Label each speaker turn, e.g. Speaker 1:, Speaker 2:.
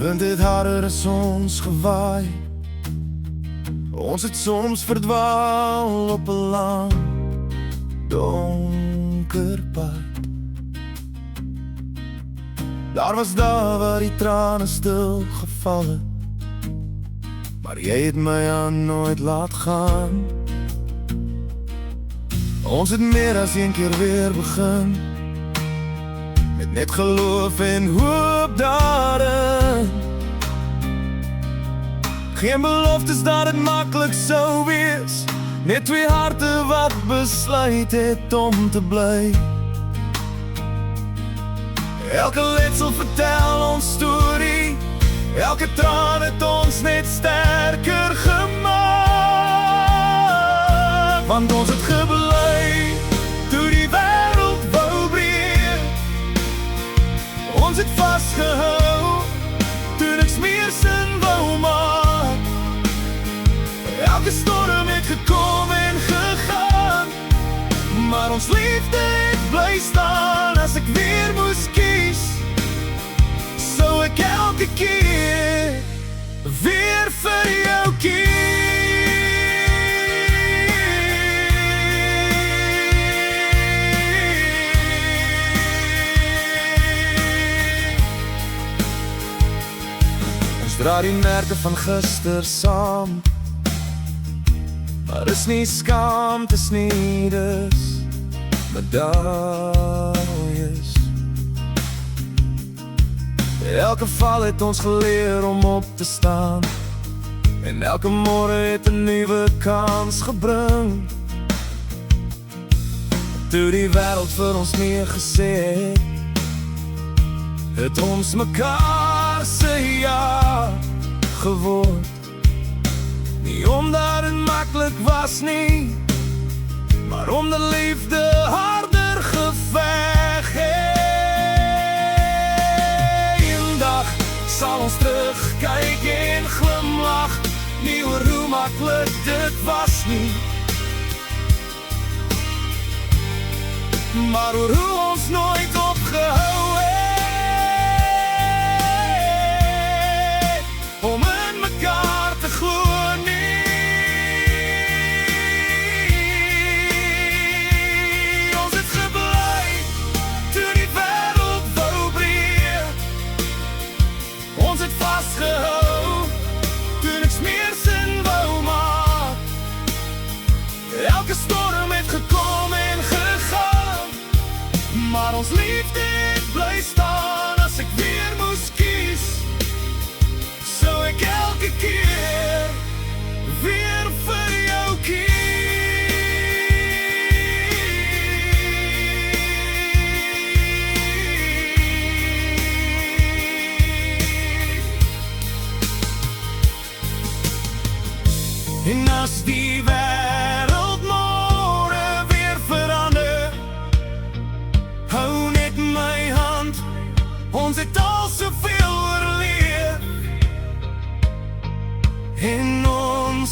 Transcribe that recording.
Speaker 1: wind het harder as ons gewaai. Ons het soms verdwaal op 'n lang, donker pad. Daar was dae waar die trane stil geval het, maar jy het my aan nooit laat gaan. Ons het meer as een keer weer begin, met net geloof en hoop daarin. Geen beloftes dat het maklik sou wees, net twee harte wat besluit het om te bly. Elke letsel vertel ons storie, elke traan het ons net sterker gemaak. Want ons het gebly toe die wêreld wou breek, ons het vasgehou toe niks meer sin wou maak. Elke storm het gekom en gegaan, maar ons liefde het bly staan. As ek weer moes kies, sou ek elke keer weer vir jou kies. Ons dra die merke van gister saam, maar is nie skaam, dis nie, dis medaljes. Elke val het ons geleer om op te staan, en elke môre het 'n nuwe kans gebring. Toe die wêreld vir ons nee gesê het ons mekaar se ja geword. Nie omdat het maklik was nie, maar omdat liefde harder geveg het. Eendag sal ons terugkyk en glimlag, nie oor hoe maklik dit was nie, maar oor hoe ons nooit opgehou het om in mekaar te glo nie. Vastgehou toen niks meer sin wou maak. Elke storm het gekom en gegaan, maar ons liefde het bly staan. As ek weer moes kies, sou ek elke keer weer vir jou kies. En as die wêreld môre weer verander, hou net my hand, ons het al soveel oorleef, en ons